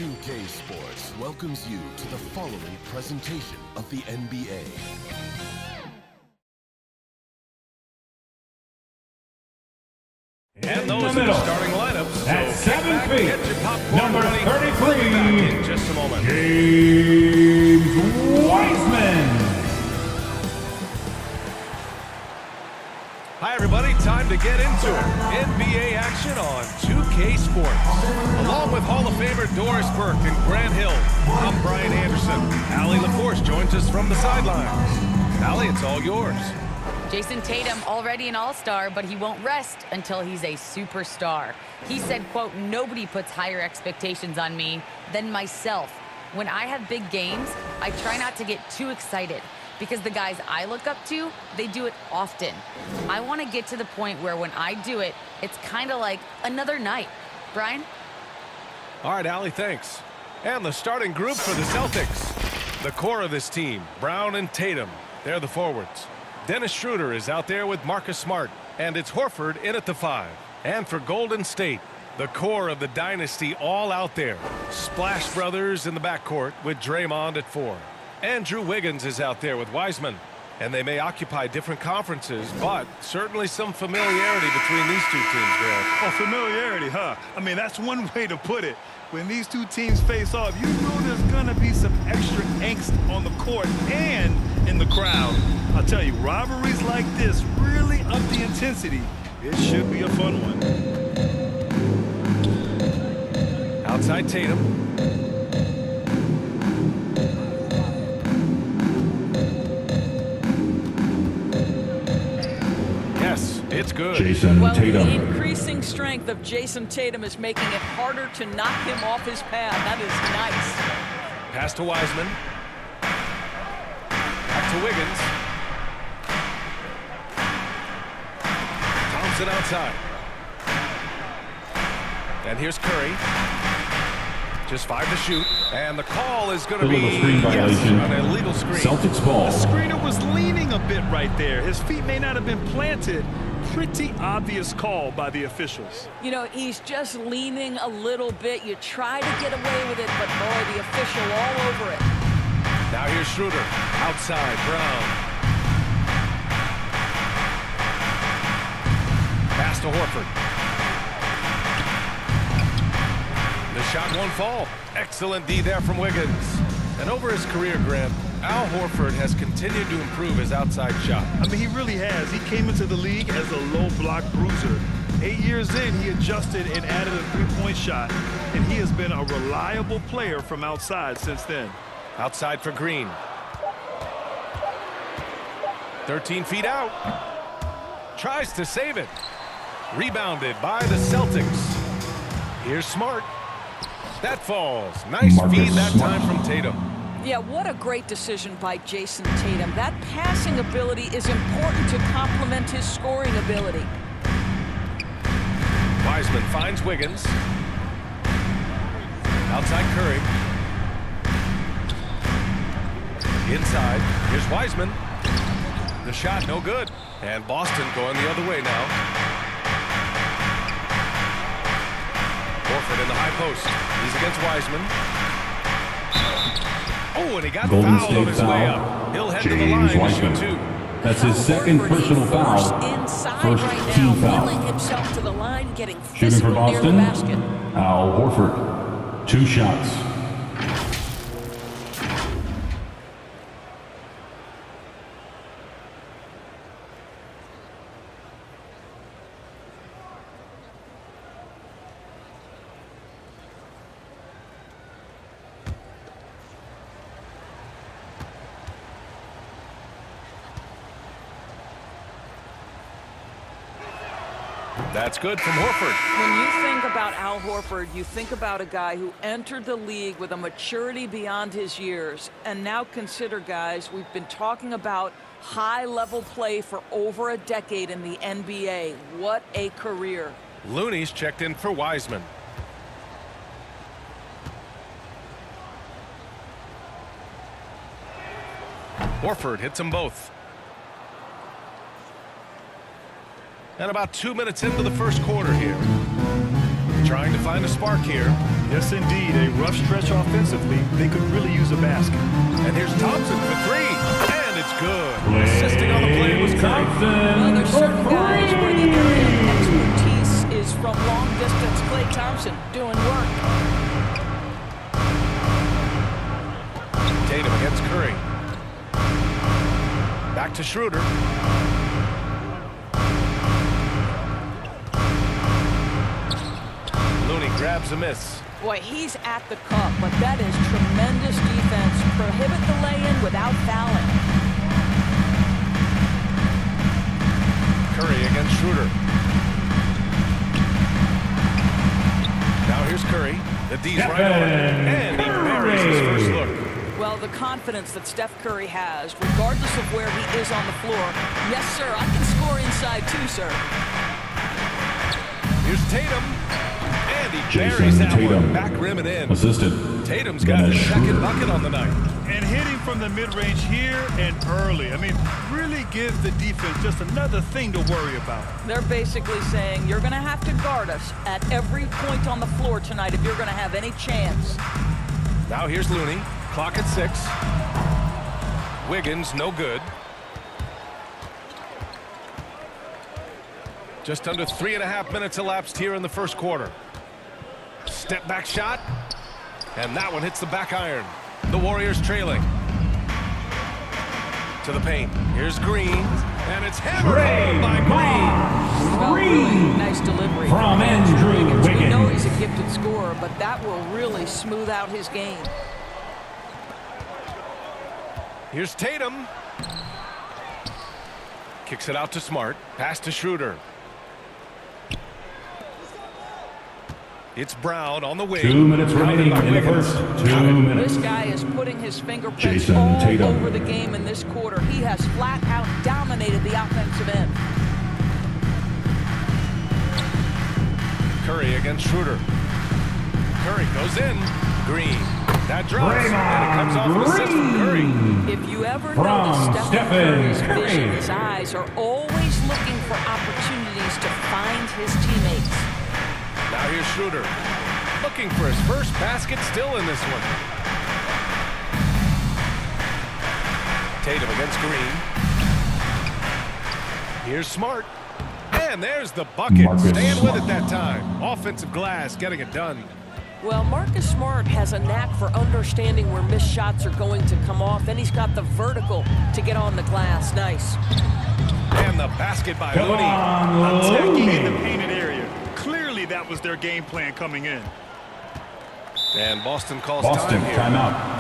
2K Sports welcomes you to the following presentation of the NBA. And those are the starting lineups. At 7 feet, number 33, in just a moment. James Wiseman. Hi, everybody. Time to get into it. NBA action on 2K Sports. Along with Hall of Famer Doris Burke and Grant Hill, I'm Brian Anderson. Allie LaForce joins us from the sidelines. Allie, it's all yours. Jason Tatum already an all-star, but he won't rest until he's a superstar. He said, quote, "Nobody puts higher expectations on me than myself. When I have big games, I try not to get too excited because the guys I look up to, they do it often. I want to get to the point where when I do it, it's kind of like another night." Brian? All right, Allie, thanks. And the starting group for the Celtics. The core of this team, Brown and Tatum. They're the forwards. Dennis Schroeder is out there with Marcus Smart, and it's Horford in at the 5. And for Golden State, the core of the dynasty all out there. Splash Brothers in the backcourt with Draymond at 4. Andrew Wiggins is out there with Wiseman. And they may occupy different conferences, but certainly some familiarity between these two teams, Grant. Oh, familiarity, huh? I mean, that's one way to put it. When these two teams face off, you know there's going to be some extra angst on the court and in the crowd. I'll tell you, rivalries like this really up the intensity. It should be a fun one. Outside Tatum. Yes, it's good. Jason Well, Tatum. the increasing strength of Jason Tatum is making it harder to knock him off his path. That is nice. Pass to Wiseman. Back to Wiggins. Thompson outside. And here's Curry. Just 5 to shoot. And the call is going to be Illegal screen violation. an illegal screen. Celtics ball. The screener was leaning a bit right there. His feet may not have been planted. Pretty obvious call by the officials. You know, he's just leaning a little bit. You try to get away with it, but boy, the official all over it. Now here's Schroeder. Outside, Brown. Pass to Horford. The shot won't fall. Excellent D there from Wiggins. And over his career, Grant, Al Horford has continued to improve his outside shot. I mean, he really has. He came into the league as a low block bruiser. 8 years in, he adjusted and added a three-point shot, and he has been a reliable player from outside since then. Outside for Green. 13 feet out. Tries to save it. Rebounded by the Celtics. Here's Smart. That falls. Nice Marcus feed that Smart. time from Tatum. Yeah, what a great decision by Jason Tatum. That passing ability is important to complement his scoring ability. Wiseman finds Wiggins. Outside Curry. Inside. Here's Wiseman. The shot no good. And Boston going the other way now. Horford in the high post. He's against Wiseman. Oh, and he got Golden fouled on State his way foul. up. He'll head to the James line to Wiseman. shoot 2. That's his second personal foul. Inside First right team now, foul. wheeling himself to the line, getting Shooting for physical near the Boston, basket. Al Horford. 2 shots. That's good from Horford. When you think about Al Horford, you think about a guy who entered the league with a maturity beyond his years. And now consider, guys, we've been talking about high-level play for over a decade in the NBA. What a career. Looney's checked in for Wiseman. Horford hits them both. And about 2 minutes into the first quarter here. Trying to find a spark here. Yes, indeed. A rough stretch offensively. They could really use a basket. And here's Thompson for three. And it's good. Assisting on the play was Curry. Well, there's certain guys where the area of expertise is from long distance. Klay Thompson doing work. Tatum against Curry. Back to Schroeder. Looney grabs a miss. Boy, he's at the cup, but that is tremendous defense. Prohibit the lay-in without fouling. Curry against Schroeder. Now here's Curry. The D's right on it. And he buries his first look. Well, the confidence that Steph Curry has, regardless of where he is on the floor. Yes, sir, I can score inside too, sir. Here's Tatum. And he Jason buries that Tatum. one. Back rim and in. Assisted. Tatum's got his second bucket on the night. And hitting from the mid-range here and early. I mean, really gives the defense just another thing to worry about. They're basically saying you're going to have to guard us at every point on the floor tonight if you're going to have any chance. Now here's Looney. Clock at 6. Wiggins, no good. Just under 3.5 minutes elapsed here in the first quarter. Step back shot. And that one hits the back iron. The Warriors trailing. To the paint. Here's Green. And it's hammered home by Green. Nice delivery. From Andrew Wiggins. We know Wiggins. he's a gifted scorer, but that will really smooth out his game. Here's Tatum. Kicks it out to Smart. Pass to Schroeder. It's Brown on the wing. 2 minutes remaining in the first. 2 minutes. This guy is putting his fingerprints Jason all Tatum. over the game in this quarter. He has flat out dominated the offensive end. Curry against Schroeder. Curry goes in. Green. That drops. And it comes off an assist from Curry. If you ever From notice Stephen Stephen Curry's Curry. vision, his eyes are always looking for opportunities to find his teammates. Now here's Schroeder. Looking for his first basket, still in this one. Tatum against Green. Here's Smart. And there's the bucket. Marcus Staying with Smart. it that time. Offensive glass, getting it done. Well, Marcus Smart has a knack for understanding where missed shots are going to come off, and he's got the vertical to get on the glass. Nice. And the basket by Come Looney. on, Attacking in the Looney. painted area. Clearly that was their game plan coming in. And Boston calls Boston, time here. timeout.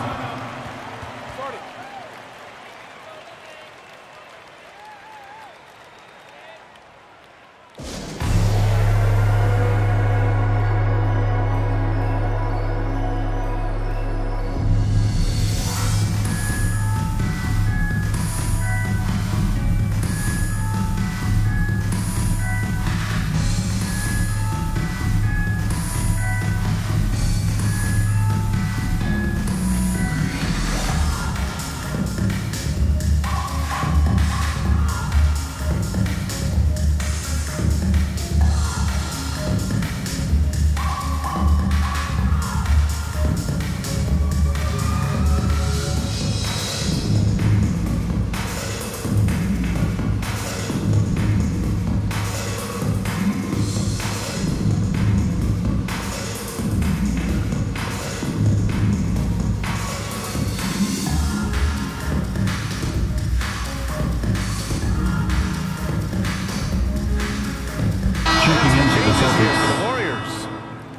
The Warriors.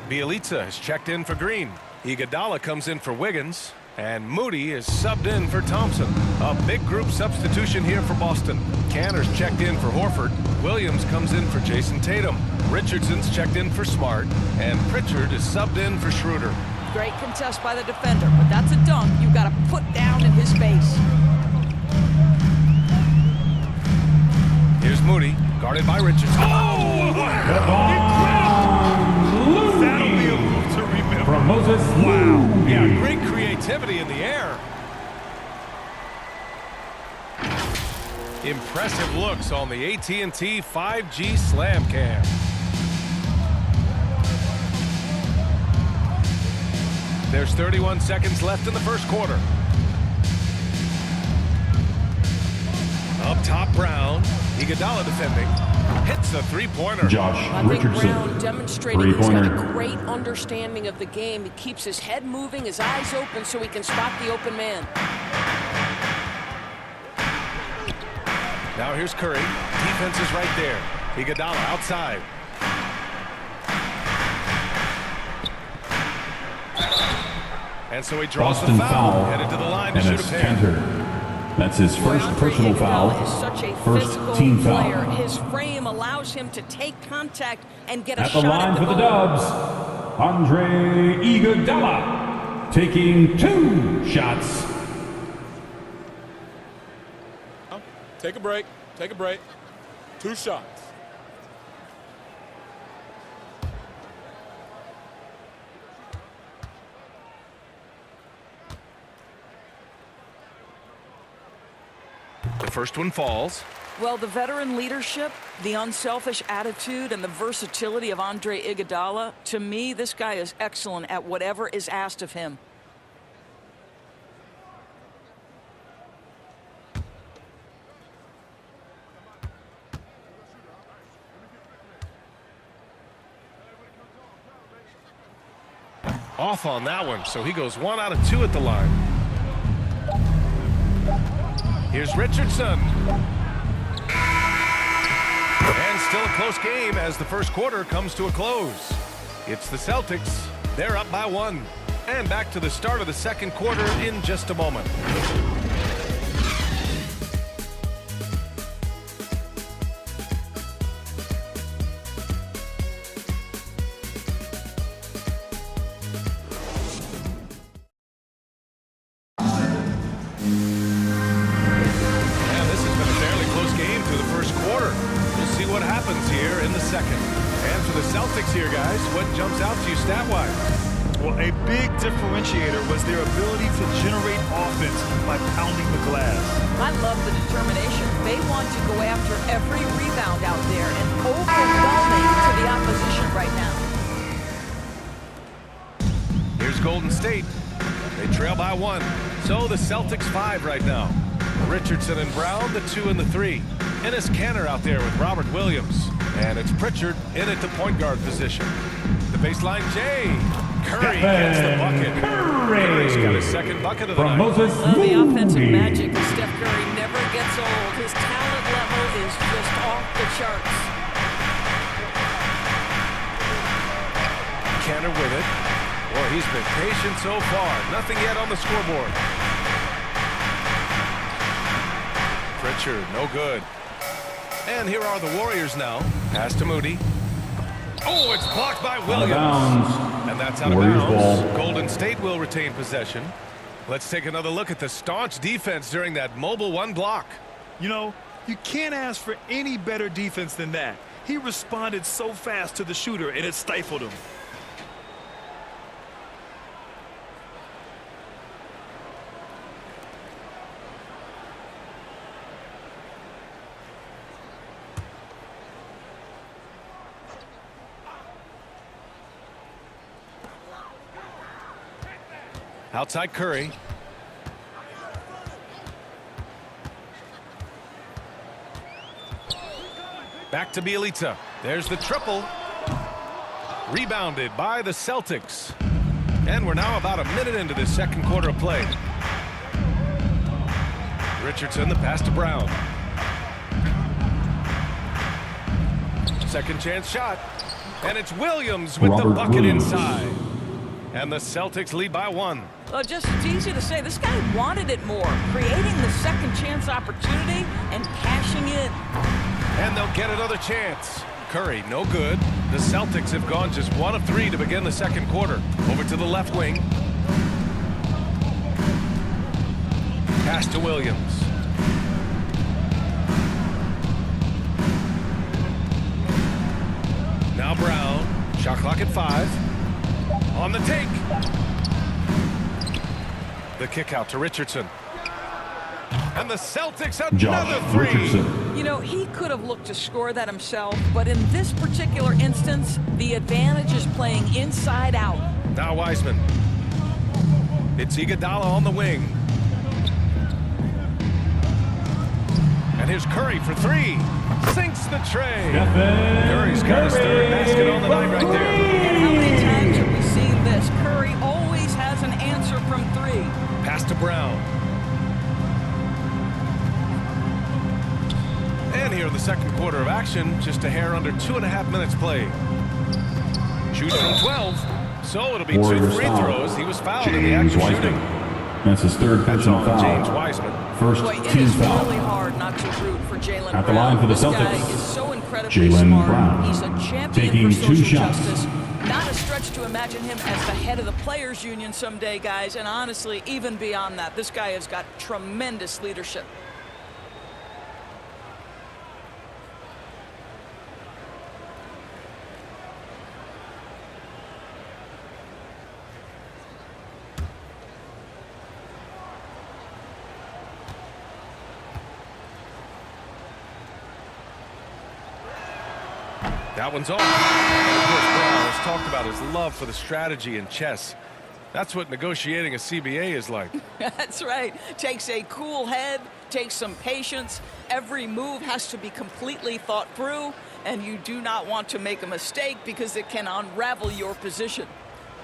Bielitsa has checked in for Green. Iguodala comes in for Wiggins. And Moody is subbed in for Thompson. A big group substitution here for Boston. Canner's checked in for Horford. Williams comes in for Jason Tatum. Richardson's checked in for Smart. And Pritchard is subbed in for Schroeder. Great contest by the defender, but that's a dunk you've got to put down in his face. Here's Moody, guarded by Richardson. Oh! That'll be a move to remember. From Moses. Wow. Yeah, great creativity in the air. Impressive looks on the AT&T 5G Slam Cam. There's 31 seconds left in the first quarter. Up top, Brown. Iguodala defending. Hits a three-pointer. Josh I think Richardson, Brown demonstrated he's got a three-pointer. great understanding of the game. He keeps his head moving, his eyes open so he can spot the open man. Now here's Curry. Defense is right there. Iguodala outside. And so he draws Boston the foul. foul, Headed to the line to and shoot it's a pair. Cantor. That's his first Andre personal foul, Iguodala is such a first physical team player. foul. His frame allows him to take contact and get a At the shot line at the for the goal. Dubs, Andre Iguodala, taking 2 shots. Take a break. Take a break. 2 shots. The first one falls. Well, the veteran leadership, the unselfish attitude, and the versatility of Andre Iguodala, to me, this guy is excellent at whatever is asked of him. Off on that one, so he goes 1 out of 2 at the line. Here's Richardson. And still a close game as the first quarter comes to a close. It's the Celtics. They're up by 1. And back to the start of the second quarter in just a moment. Here, guys, what jumps out to you stat-wise? Well, a big differentiator was their ability to generate offense by pounding the glass. I love the determination. They want to go after every rebound out there and overwhelming to the opposition right now. Here's Golden State. They trail by 1. So the Celtics 5 right now. Richardson and Brown, the 2 and the 3. Enes Kanter out there with Robert Williams. And it's Pritchard in at the point guard position. The baseline, Jay. Curry gets the bucket. Curry's got his second bucket of the night. Moses The offensive Moody. magic of Steph Curry never gets old. His talent level is just off the charts. Kanter with it. Boy, he's been patient so far. Nothing yet on the scoreboard. Pritchard, no good. And here are the Warriors now. Pass to Moody. Oh, it's blocked by Out of Williams. bounds. And that's out of Warriors bounds. ball. Golden State will retain possession. Let's take another look at the staunch defense during that mobile 1 block. You know, you can't ask for any better defense than that. He responded so fast to the shooter, and it stifled him. Outside Curry. Back to Bielitsa. There's the triple. Rebounded by the Celtics. And we're now about a minute into this second quarter of play. Richardson, the pass to Brown. Second chance shot. And it's Williams with the Robert bucket Williams. inside. And the Celtics lead by 1. Well, just it's easy to say. This guy wanted it more, creating the second chance opportunity and cashing in. And they'll get another chance. Curry, no good. The Celtics have gone just 1 of 3 to begin the second quarter. Over to the left wing. Pass to Williams. Now Brown. Shot clock at 5. On the take. The kick out to Richardson. And the Celtics another Josh 3. Richardson. You know, he could have looked to score that himself, but in this particular instance, the advantage is playing inside out. Now Wiseman. It's Iguodala on the wing. And here's Curry for three. Sinks the tray. Curry's got his third basket on the night right there. And how many times have we seen this? Curry always has an answer from three. Pass to Brown. And here in the second quarter of action, just a hair under 2.5 minutes played. Shoots from 12. So it'll be Warriors two free foul. throws. He was fouled in the James act of Wiseman. shooting. That's his third That's personal on foul. James Wiseman. First Boy, it team is foul. really hard not to root for Jaylen At the line for the This guy Celtics, is so incredibly Jaylen smart. Brown. He's a champion Taking for two social shots. justice. Not a stretch to imagine him as the head of the players union someday, guys. And honestly, even beyond that, this guy has got tremendous leadership. That one's off. And of course, Brown has talked about his love for the strategy in chess. That's what negotiating a CBA is like. That's right. Takes a cool head, takes some patience. Every move has to be completely thought through, and you do not want to make a mistake because it can unravel your position.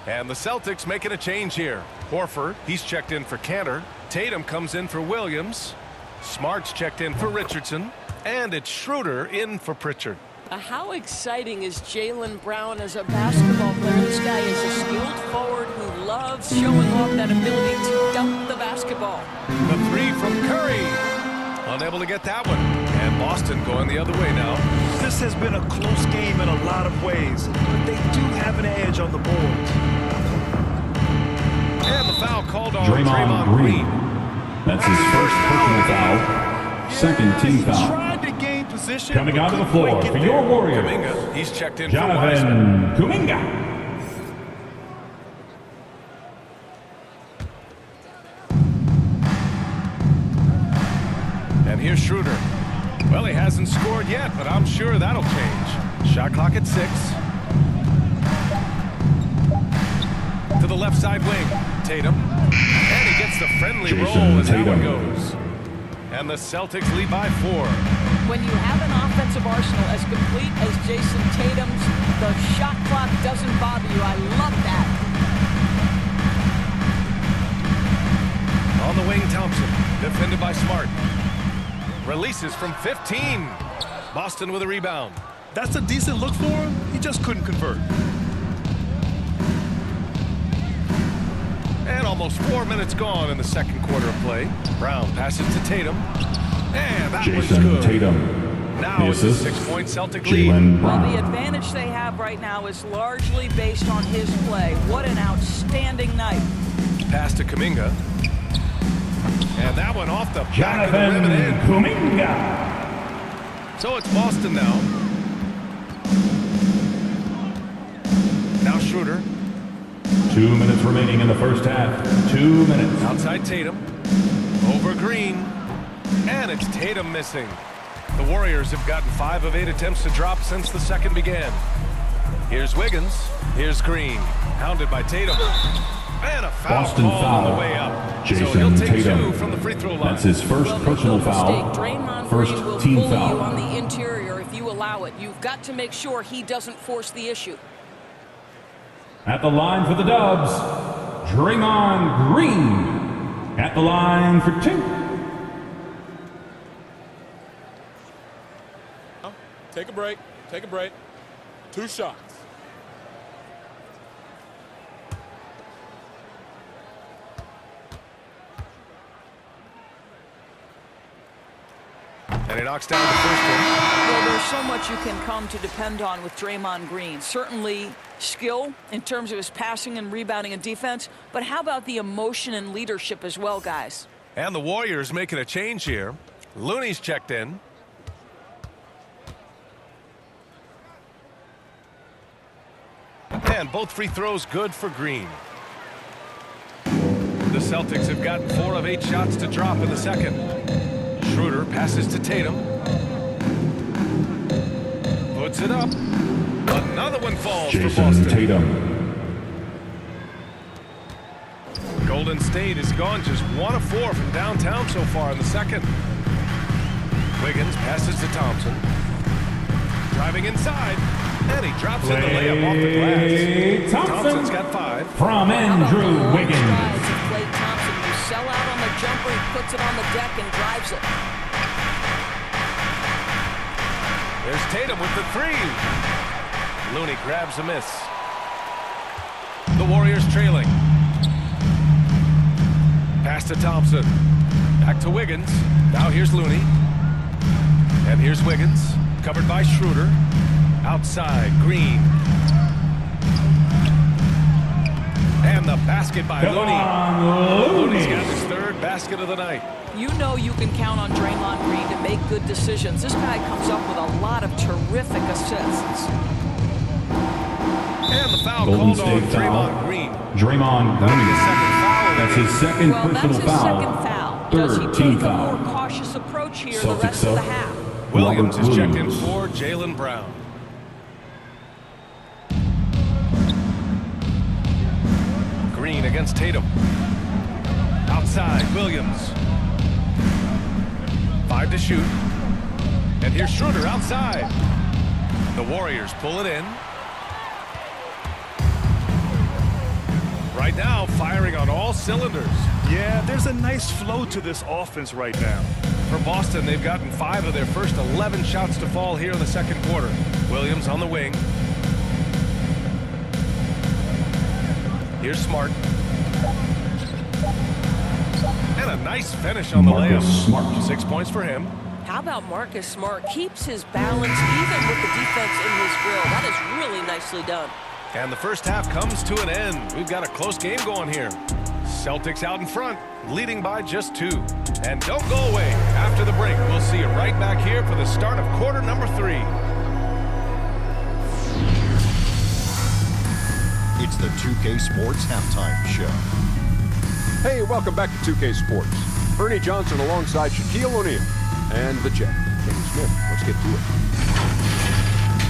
And the Celtics making a change here. Horford, he's checked in for Cantor. Tatum comes in for Williams. Smart's checked in for Richardson. And it's Schroeder in for Pritchard. How exciting is Jaylen Brown as a basketball player? This guy is a skilled forward who loves showing off that ability to dunk the basketball. The three from Curry. Unable to get that one. And Boston going the other way now. This has been a close game in a lot of ways, but they do have an edge on the boards. And the foul called on Draymond Green. That's his first personal foul. Second team He foul. tried to gain position. Coming but onto the couldn't floor quite get for there. your Warriors, Kuminga, he's checked in for Wiseman. Jonathan Kuminga. And here's Schroeder. Well, he hasn't scored yet, but I'm sure that'll change. Shot clock at 6. To the left side wing. Tatum. And he gets the friendly Jason roll as that one Tatum. goes. And the Celtics lead by 4. When you have an offensive arsenal as complete as Jason Tatum's, the shot clock doesn't bother you. I love that. On the wing, Thompson. Defended by Smart. Releases from 15. Boston with a rebound. That's a decent look for him. He just couldn't convert. And almost 4 minutes gone in the second quarter of play. Brown passes to Tatum. And that was Jason good. Tatum. Now The it's a assist, 6-point Celtic lead. Jaylen Well, the Brown. advantage they have right now is largely based on his play. What an outstanding night. Pass to Kuminga. And that one off the back of the rim Jonathan and in. Kuminga. So it's Boston now. Now Schroeder. 2 minutes remaining in the first half. 2 minutes. Outside Tatum. Over Green. And it's Tatum missing. The Warriors have gotten 5 of 8 attempts to drop since the second began. Here's Wiggins. Here's Green. Hounded by Tatum. And a foul Boston call on foul. the way up. Jason so he'll take Tatum. 2 from the free throw line. That's his first Well, personal make no foul. mistake, Draymond First Green will team bully foul. you on the interior if you allow it. You've got to make sure he doesn't force the issue. At the line for the Dubs, Draymond Green. At the line for 2. Take a break. Take a break. 2 shots. And he knocks down the first one. Well, there's so much you can come to depend on with Draymond Green. Certainly skill in terms of his passing and rebounding and defense, but how about the emotion and leadership as well, guys? And the Warriors making a change here. Looney's checked in. And both free throws good for Green. The Celtics have gotten 4 of 8 shots to drop in the second. Schroeder passes to Tatum. Puts it up. Another one falls for Jason Boston. Tatum. Golden Golden State has gone just 1 of 4 from downtown so far in the second. Wiggins passes to Thompson. Driving inside. And he drops in the layup off the glass. Thompson's got 5. From Andrew Wiggins. Klay Thompson, you sell out on the jumper, he puts it on the deck and drives it. There's Tatum with the 3. Looney grabs a miss. The Warriors trailing. Pass to Thompson. Back to Wiggins. Now here's Looney. And here's Wiggins. Covered by Schroeder. Outside, Green. And the basket by Looney. Looney's got his 3rd basket of the night. You know you can count on Draymond Green to make good decisions. This guy comes up with a lot of terrific assists. And the foul Golden called on State foul. Draymond Green. Draymond That'll be Green. his second foul. That's his second Well, personal that's his foul. second foul. Does he Third team take a foul. more cautious approach here the Celtics rest of the up. half? Williams Robert is checked in Williams. for Jaylen Brown. Green against Tatum. Outside, Williams. 5 to shoot. And here's Schroeder outside. The Warriors pull it in. Right now, firing on all cylinders. Yeah, there's a nice flow to this offense right now. For Boston, they've gotten 5 of their first 11 shots to fall here in the second quarter. Williams on the wing. Here's Smart. And a nice finish on the Marcus layup. Smart. 6 points for him. How about Marcus Smart? Keeps his balance even with the defense in his grill. That is really nicely done. And the first half comes to an end. We've got a close game going here. Celtics out in front, leading by just 2. And don't go away. After the break, we'll see you right back here for the start of quarter number 3. It's the 2K Sports Halftime Show. Hey, welcome back to 2K Sports. Ernie Johnson alongside Shaquille O'Neal and the Jet, Kenny Smith. Let's get to it.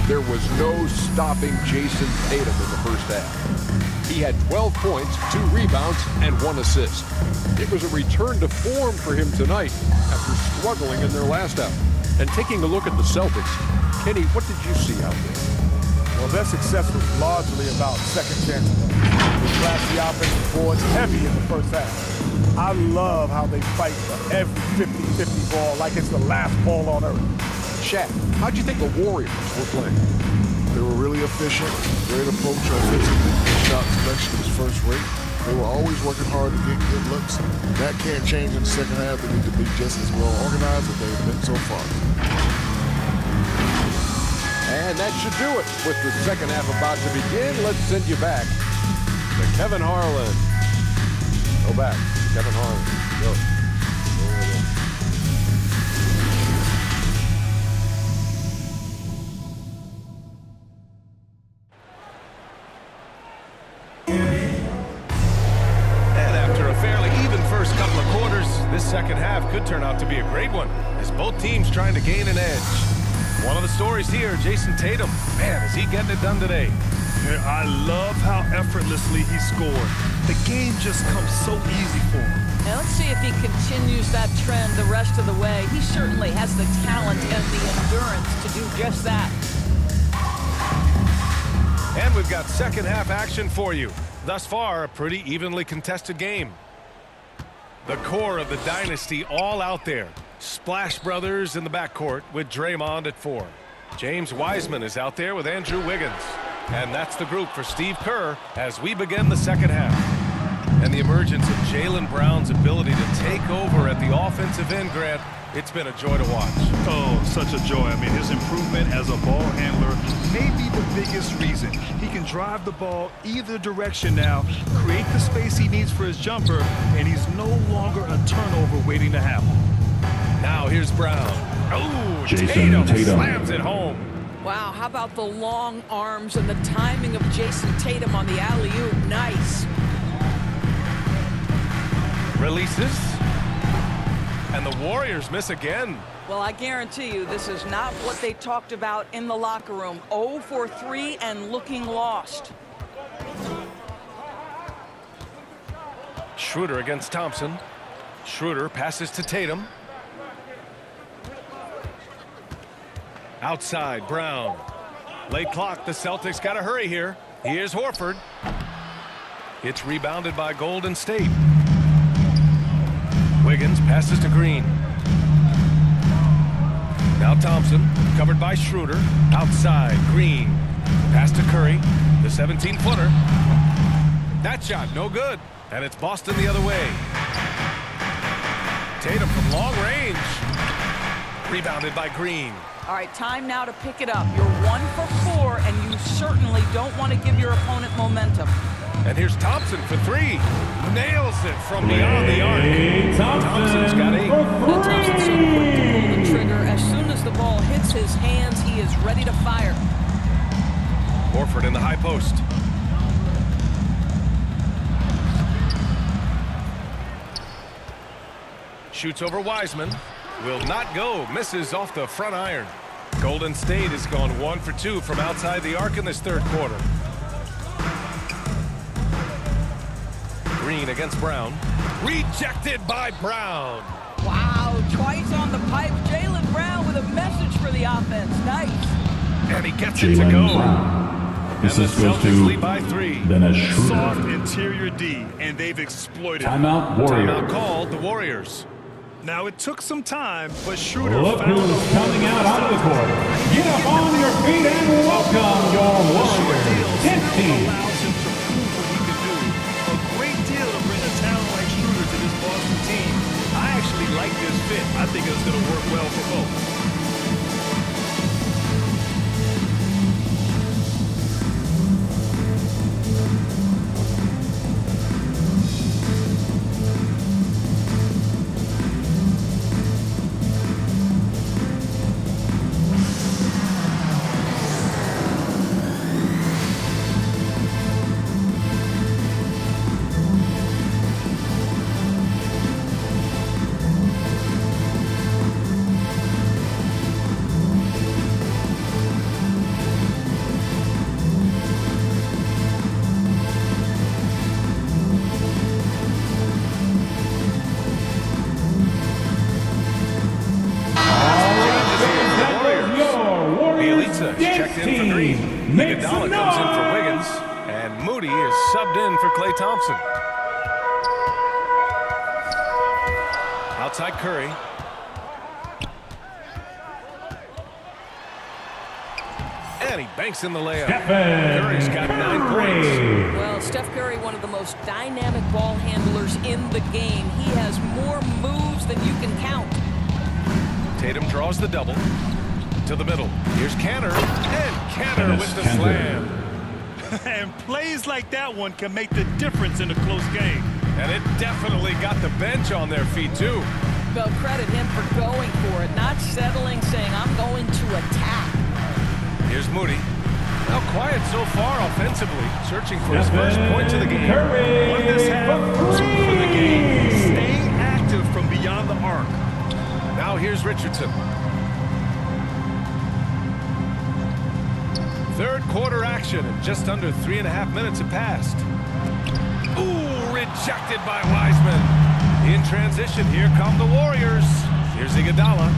There was no stopping Jason Tatum in the first half. He had 12 points, 2 rebounds, and 1 assist. It was a return to form for him tonight after struggling in their last out. And taking a look at the Celtics, Kenny, what did you see out there? Well, their success was largely about second chances. They crashed the offensive boards heavy in the first half. I love how they fight for every 50-50 ball like it's the last ball on earth. Shaq, how'd you think the Warriors were playing? They were really efficient, great approach offensively. Shot selection was first rate. They were always working hard to get good looks. That can't change in the second half. They need to be just as well organized as they've been so far. And that should do it. With the second half about to begin, let's send you back to Kevin Harlan. Go back to Kevin Harlan. Go. And after a fairly even first couple of quarters, this second half could turn out to be a great one, as both teams trying to gain an edge. One of the stories here, Jason Tatum. Man, is he getting it done today. Yeah, I love how effortlessly he scored. The game just comes so easy for him. Now let's see if he continues that trend the rest of the way. He certainly has the talent and the endurance to do just that. And we've got second half action for you. Thus far, a pretty evenly contested game. The core of the dynasty all out there. Splash Brothers in the backcourt with Draymond at 4. James Wiseman is out there with Andrew Wiggins. And that's the group for Steve Kerr as we begin the second half. And the emergence of Jaylen Brown's ability to take over at the offensive end, Grant, it's been a joy to watch. Oh, such a joy. I mean, his improvement as a ball handler may be the biggest reason. He can drive the ball either direction now, create the space he needs for his jumper, and he's no longer a turnover waiting to happen. Now here's Brown. Oh, Jason Tatum Tatum slams it home. Wow, how about the long arms and the timing of Jason Tatum on the alley-oop? Nice. Releases. And the Warriors miss again. Well, I guarantee you this is not what they talked about in the locker room. 0 for 3 and looking lost. Schroeder against Thompson. Schroeder passes to Tatum. Outside, Brown. Late clock, the Celtics got to hurry here. Here's Horford. It's rebounded by Golden State. Wiggins passes to Green. Now Thompson, covered by Schroeder. Outside, Green. Pass to Curry, the 17-footer. That shot, no good. And it's Boston the other way. Tatum from long range. Rebounded by Green. All right, time now to pick it up. You're 1 for 4, and you certainly don't want to give your opponent momentum. And here's Thompson for 3. Nails it from beyond the arc. Thompson's got 8. Thompson's so quick to pull the trigger. As soon as the ball hits his hands, he is ready to fire. Horford in the high post. Shoots over Wiseman. Will not go. Misses off the front iron. Golden State has gone 1 for 2 from outside the arc in this third quarter. Green against Brown. Rejected by Brown. Wow, twice on the pipe. Jaylen Brown with a message for the offense. Nice. And he gets it to go. Assist goes to by 3. Dennis Schroeder. Soft interior D, and they've exploited it. Timeout Warriors. Timeout called, the Warriors. Now, it took some time, but Schroeder Look found who's coming out onto the court. Get up on your feet and welcome your Warriors. 10 team. allows him to prove what he can do. A great deal to bring a talent like Schroeder to this Boston team. I actually like this fit. I think it's going to work well for both. Iguodala comes in for Wiggins, and Moody is subbed in for Klay Thompson. Outside Curry. And he banks in the layup. Curry's got 9 points. Well, Steph Curry, one of the most dynamic ball handlers in the game. He has more moves than you can count. Tatum draws the double. To the middle. Here's Cantor. And Cantor with the slam. And plays like that one can make the difference in a close game. And it definitely got the bench on their feet, too. Well, credit him for going for it, not settling, saying, I'm going to attack. Here's Moody. Now quiet so far offensively, searching for his first points of the game. Won this half, first for the game. Staying active from beyond the arc. Now here's Richardson. Third quarter action, and just under 3.5 minutes have passed. Ooh, rejected by Wiseman. In transition, here come the Warriors. Here's Iguodala.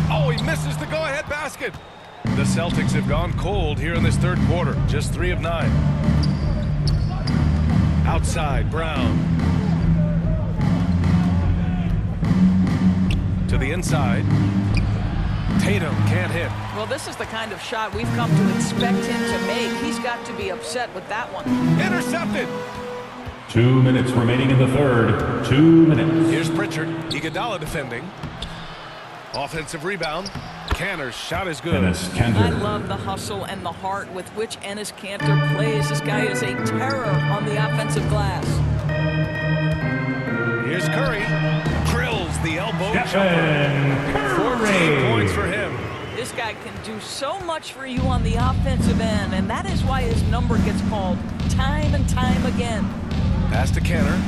Oh, he misses the go-ahead basket. The Celtics have gone cold here in this third quarter, just 3 of 9. Outside, Brown. To the inside. Tatum can't hit. Well, this is the kind of shot we've come to expect him to make. He's got to be upset with that one. Intercepted. 2 minutes remaining in the third. 2 minutes. Here's Pritchard. Iguodala defending. Offensive rebound. Kanter's shot is good. I love the hustle and the heart with which Enes Kanter plays. This guy is a terror on the offensive glass. Here's Curry. Drills the elbow jumper. 14 points for him. This guy can do so much for you on the offensive end, and that is why his number gets called time and time again. Pass to Kanter.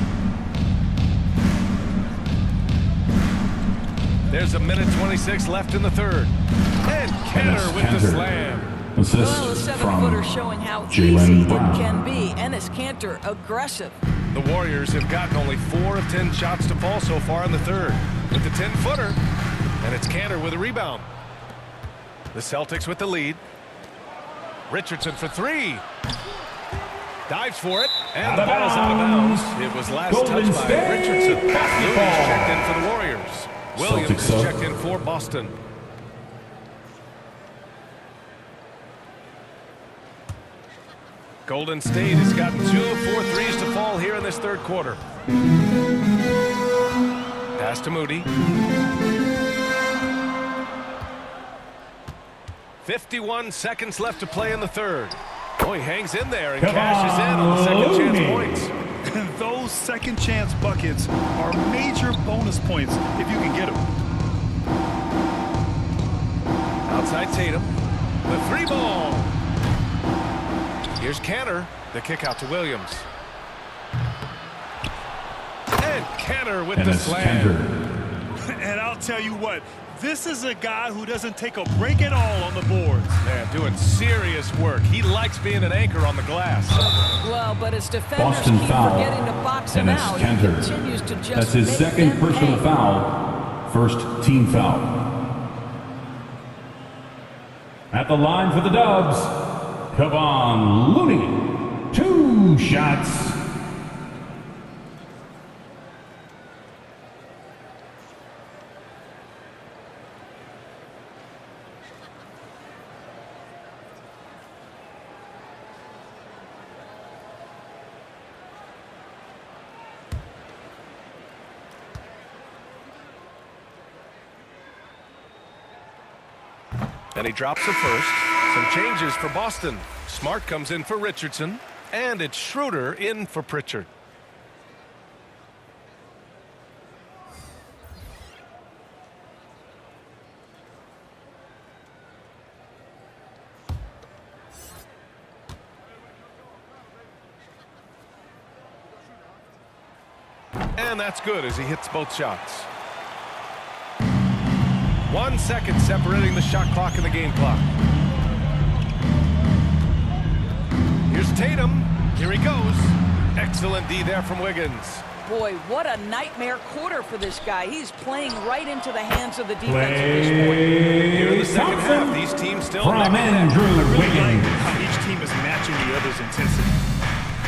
There's 1:26 left in the third. And Kanter with the slam. Assist well, the 7-footer showing how Jaylen easy Brown. it can be. Enes Kanter, aggressive. The Warriors have gotten only 4 of 10 shots to fall so far in the third. With the 10-footer, and it's Cantor with a rebound. The Celtics with the lead. Richardson for 3. Dives for it, and the ball's out of bounds. It was last touched by Richardson. Looney's checked in for the Warriors. Williams is checked in for Boston. Golden State has gotten 2 of 4 threes to fall here in this third quarter. Pass to Moody. 51 seconds left to play in the third. Oh, he hangs in there and cashes in on the second chance points. And those second chance buckets are major bonus points if you can get them. Outside Tatum. The 3-ball. Here's Cantor. The kick out to Williams. And Cantor with the slam. And I'll tell you what, this is a guy who doesn't take a break at all on the boards. Man, doing serious work. He likes being an anchor on the glass. Well, but his defenders Boston keep foul. forgetting to box him And it's out. Cantor. He continues to just That's his make second them personal pay. foul. First team foul. At the line for the Dubs, Kevon Looney. 2 shots. And he drops the first. Some changes for Boston. Smart comes in for Richardson. And it's Schroeder in for Pritchard. And that's good as he hits both shots. 1 second separating the shot clock and the game clock. Here's Tatum. Here he goes. Excellent D there from Wiggins. Boy, what a nightmare quarter for this guy. He's playing right into the hands of the defense at this point. Here in the second half, these teams still from neck and neck. Andrew I really Wiggins. like how each team is matching the other's intensity.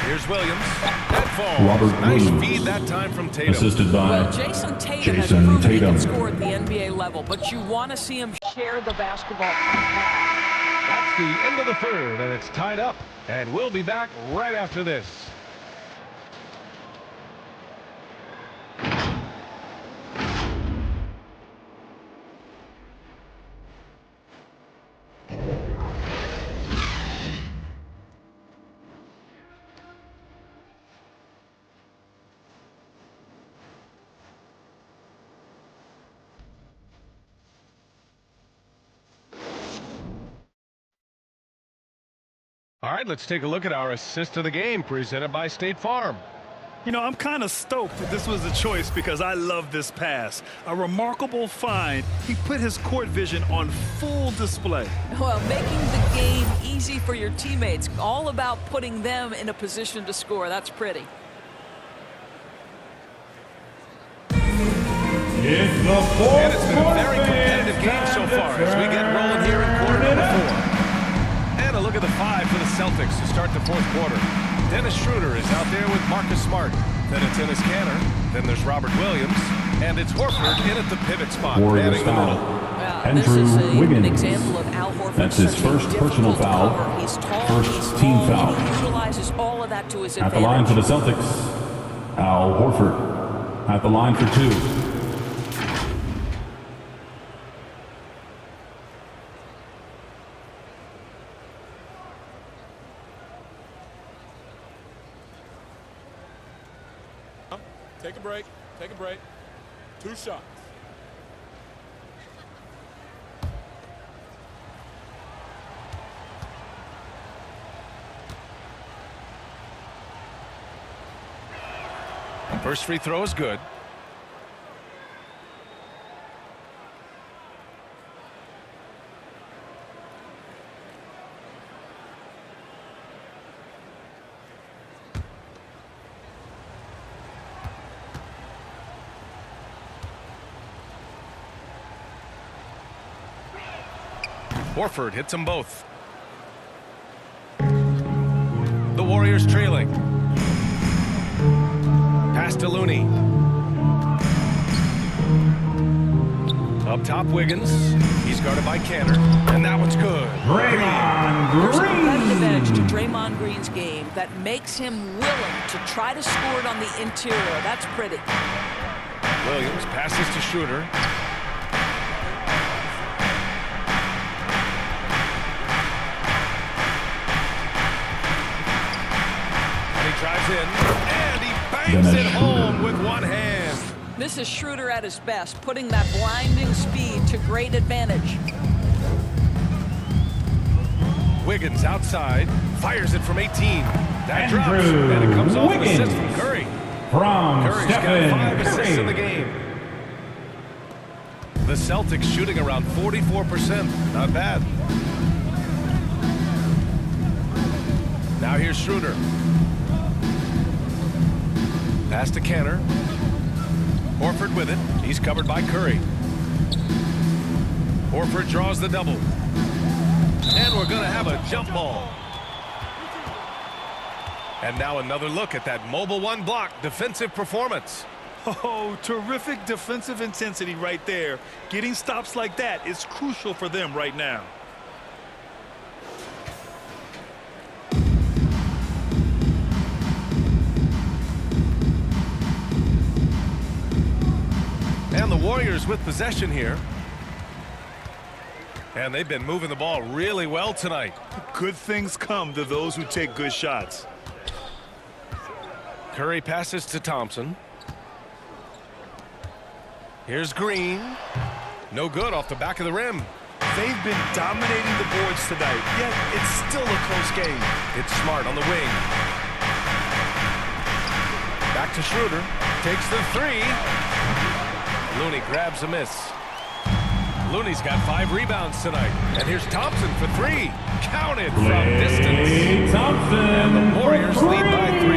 Here's Williams. That falls. Robert Nice Williams. feed that time from Tatum. Assisted by Well, Jason Tatum has Jason proven he Tatum. can score at the NBA level, but you want to see him share the basketball. That's the end of the third, and it's tied up. And we'll be back right after this. All right, let's take a look at our assist of the game presented by State Farm. You know, I'm kind of stoked that this was a choice because I love this pass. A remarkable find. He put his court vision on full display. Well, making the game easy for your teammates, all about putting them in a position to score. That's pretty. It's the fourth And it's been a very competitive game so far as we get rolling here in quarter number 4. And a look at the 5 for the Celtics to start the fourth quarter. Dennis Schroeder is out there with Marcus Smart. Then it's Enes Kanter. Then there's Robert Williams. And it's Horford in at the pivot spot. Warriors manning the foul. middle. Well, Andrew this is Wiggins. an example of Al Horford. That's his such a first personal difficult foul. cover. He's tall, First he's team long, foul. He utilizes all of that to his At the line advantage. for the Celtics, Al Horford. At the line for 2. Take a break. Take a break. 2 shots. First free throw is good. Horford hits them both. The Warriors trailing. Pass to Looney. Up top, Wiggins. He's guarded by Cantor, and that one's good. Draymond There's a Green. competitive edge to Draymond Green's game that makes him willing to try to score it on the interior. That's pretty. Williams passes to Schroeder. And he drives in, and he bangs it home with one hand. This is Schroeder at his best, putting that blinding speed to great advantage. Wiggins outside, fires it from 18. That drops, Andrew and it comes off an Wiggins. assist from Curry. From Curry's got Stephen 5 assists in the Curry. game. The Celtics shooting around 44%. Not bad. Now here's Schroeder. Pass to Cantor. Horford with it. He's covered by Curry. Horford draws the double. And we're going to have a jump ball. And now another look at that mobile one block defensive performance. Oh, terrific defensive intensity right there. Getting stops like that is crucial for them right now. And the Warriors with possession here. And they've been moving the ball really well tonight. Good things come to those who take good shots. Curry passes to Thompson. Here's Green. No good off the back of the rim. They've been dominating the boards tonight, yet it's still a close game. It's Smart on the wing. Back to Schroeder. Takes the three. Looney grabs a miss. Looney's got 5 rebounds tonight. And here's Thompson for 3. Counted from distance. Thompson. And the Warriors lead by 3.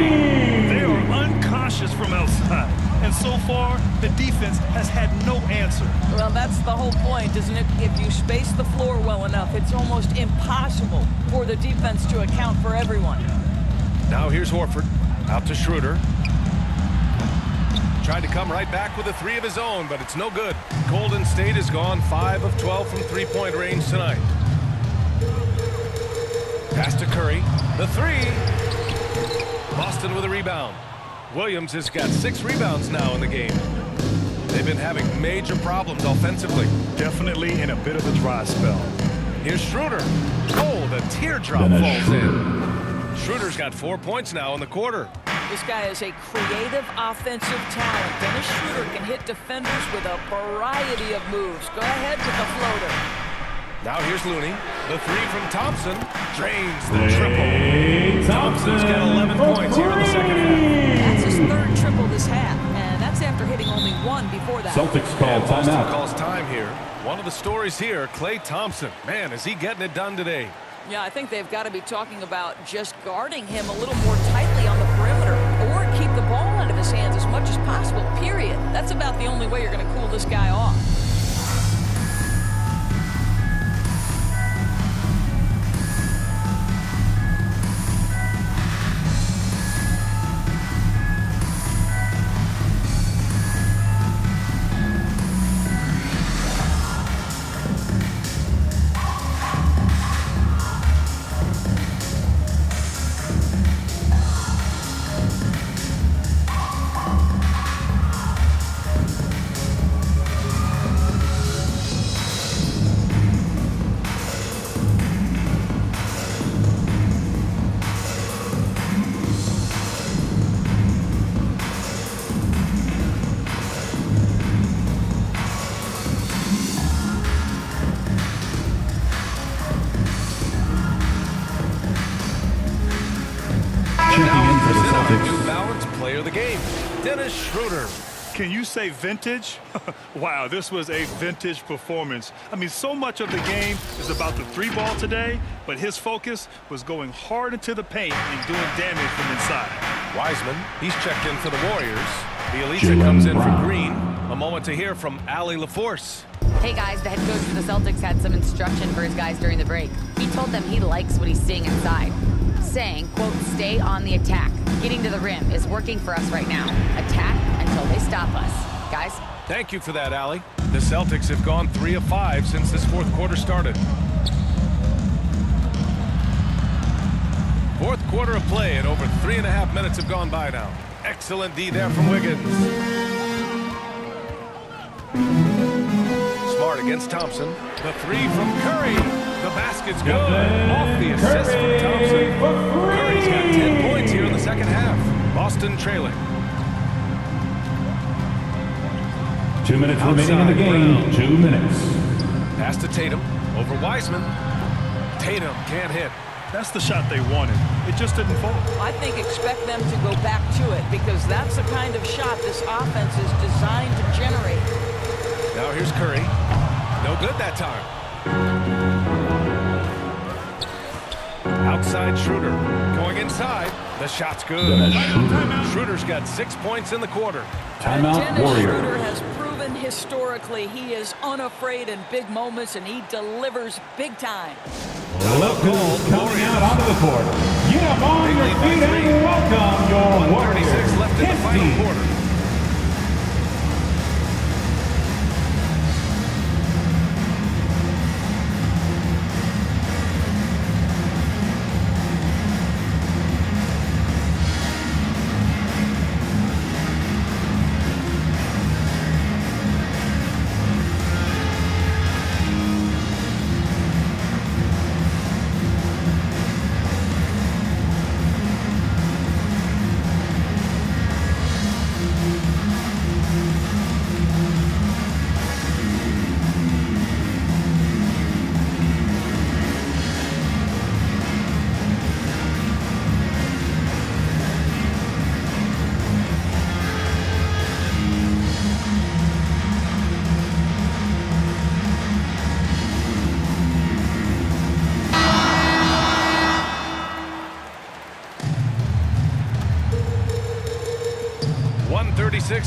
They are unconscious from outside. And so far, the defense has had no answer. Well, that's the whole point, isn't it? If you space the floor well enough, it's almost impossible for the defense to account for everyone. Now here's Horford. Out to Schroeder. Tried to come right back with a 3 of his own, but it's no good. Golden State has gone 5 of 12 from three-point range tonight. Pass to Curry. The 3. Boston with a rebound. Williams has got 6 rebounds now in the game. They've been having major problems offensively. Definitely in a bit of a dry spell. Here's Schroeder. Oh, the teardrop falls in. Schroeder's got 4 points now in the quarter. This guy is a creative offensive talent. Dennis Schroeder can hit defenders with a variety of moves. Go ahead with the floater. Now here's Looney. The 3 from Thompson. Drains the triple. Thompson's got 11 points here in the second half. That's his 3rd triple this half, and that's after hitting only 1 before that. Celtics call Boston timeout. calls time here. One of the stories here, Klay Thompson. Man, is he getting it done today? Yeah, I think they've got to be talking about just guarding him a little more tightly on the perimeter or keep the ball out of his hands as much as possible, period. That's about the only way you're going to cool this guy off. New Balance player of the game, Dennis Schroeder. Can you say vintage? Wow, this was a vintage performance. I mean, so much of the game is about the 3-ball today, but his focus was going hard into the paint and doing damage from inside. Wiseman, he's checked in for the Warriors. The Elisa comes in for Green. A moment to hear from Allie LaForce. Hey guys, the head coach for the Celtics had some instruction for his guys during the break. He told them he likes what he's seeing inside, saying, quote, stay on the attack. Getting to the rim is working for us right now. Attack until they stop us. Guys? Thank you for that, Allie. The Celtics have gone 3 of 5 since this fourth quarter started. Fourth quarter of play, and over 3.5 minutes have gone by now. Excellent D there from Wiggins. Smart against Thompson. The 3 from Curry. The basket's good. Off the assist from Thompson. Curry's got 10 points here in the second half. Boston trailing. 2 minutes remaining in the game. 2 minutes. Pass to Tatum. Over Wiseman. Tatum can't hit. That's the shot they wanted. It just didn't fall. I think expect them to go back to it because that's the kind of shot this offense is designed to generate. Now here's Curry. No good that time. Outside Schroeder. Going inside. The shot's good. Schroeder's got 6 points in the quarter. Timeout, Dennis Warriors. Schroeder has proven historically he is unafraid in big moments and he delivers big time. Look who's coming out onto the court. Get up on your feet and welcome your Warriors. 1:36 left in the final quarter.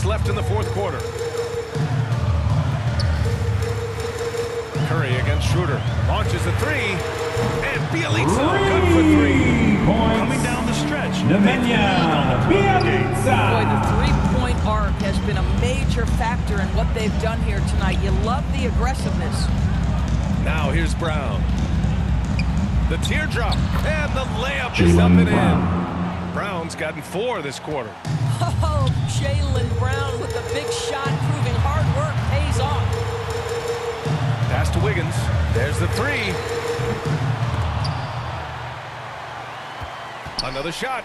Left in the fourth quarter. Curry against Schroeder. Launches a 3. And Bielitsa good for 3. Coming down the stretch. Boy, the three-point arc has been a major factor in what they've done here tonight. You love the aggressiveness. Now here's Brown. The teardrop. And the layup is up and in. Brown's gotten 4 this quarter. Oh, Jaylen Brown with the big shot, proving hard work pays off. Pass to Wiggins. There's the 3. Another shot.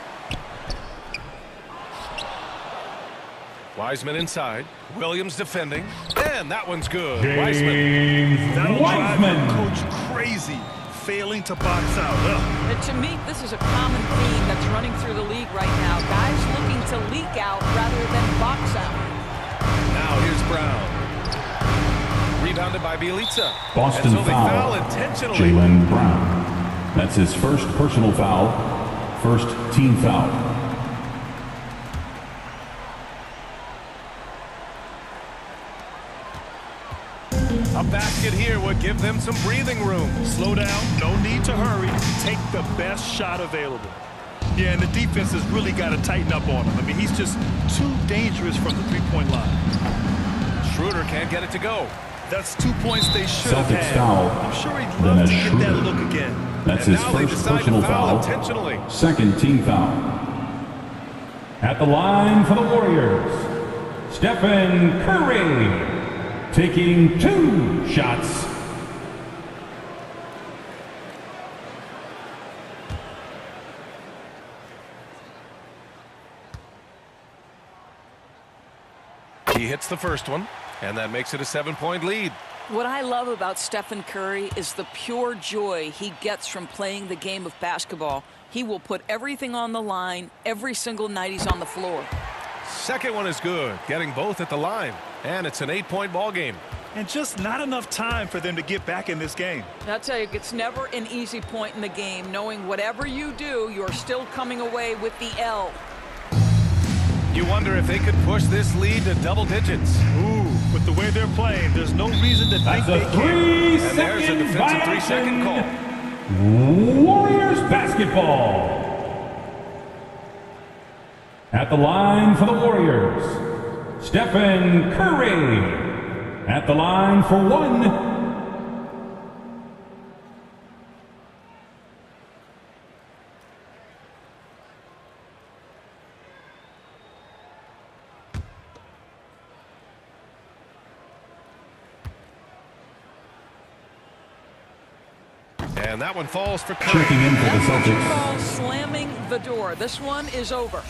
Wiseman inside. Williams defending. And that one's good. Wiseman. That'll drive the coach crazy, failing to box out. And to me, this is a common theme that's running through the league right now. Guys looking to leak out rather than box out. Now here's Brown. Rebounded by Bielitsa. Boston so foul. Intentionally. Jaylen Brown. That's his first personal foul. First team foul. A basket here would give them some breathing room. Slow down. No need to hurry. Take the best shot available. Yeah, and the defense has really got to tighten up on him. I mean, he's just too dangerous from the three-point line. Schroeder can't get it to go. That's 2 points they should have Celtics had. foul. I'm sure he'd love to get that look again. That's And his now they first decide to personal foul foul. intentionally. Second team foul. At the line for the Warriors, Stephen Curry. Taking 2 shots. He hits the first one, and that makes it a 7-point lead. What I love about Stephen Curry is the pure joy he gets from playing the game of basketball. He will put everything on the line every single night he's on the floor. Second one is good, getting both at the line, and it's an 8-point ball game. And just not enough time for them to get back in this game. I'll tell you, it's never an easy point in the game, knowing whatever you do, you're still coming away with the L. You wonder if they could push this lead to double digits. Ooh, With the way they're playing, there's no reason to think they can't. And there's a defensive 3-second call. Warriors basketball. At the line for the Warriors, Stephen Curry. At the line for one. And that one falls for Curry. Checking in for the Celtics. Ball slamming the door. This one is over.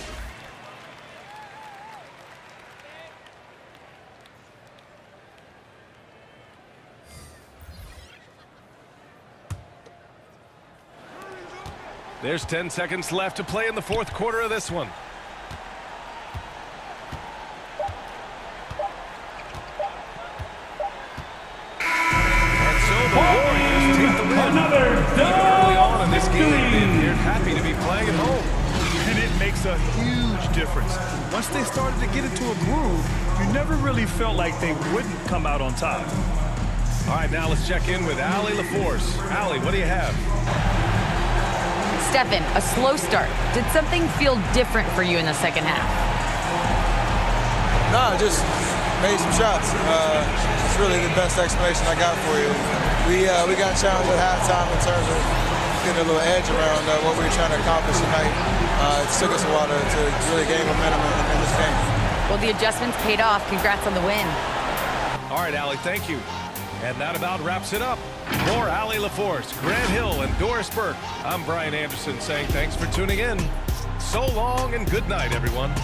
There's 10 seconds left to play in the fourth quarter of this one. And so the Warriors take the win. Early on in this game, they're happy to be playing at home. And it makes a huge difference. Once they started to get into a groove, you never really felt like they wouldn't come out on top. All right, now let's check in with Allie LaForce. Allie, what do you have? Stephen, a slow start. Did something feel different for you in the second half? No, just made some shots. It's really the best explanation I got for you. We got challenged at halftime in terms of getting a little edge around what we were trying to accomplish tonight. It took us a while to really gain momentum in this game. Well, the adjustments paid off. Congrats on the win. All right, Allie, thank you. And that about wraps it up. For Allie LaForce, Grant Hill, and Doris Burke, I'm Brian Anderson saying thanks for tuning in. So long and good night, everyone.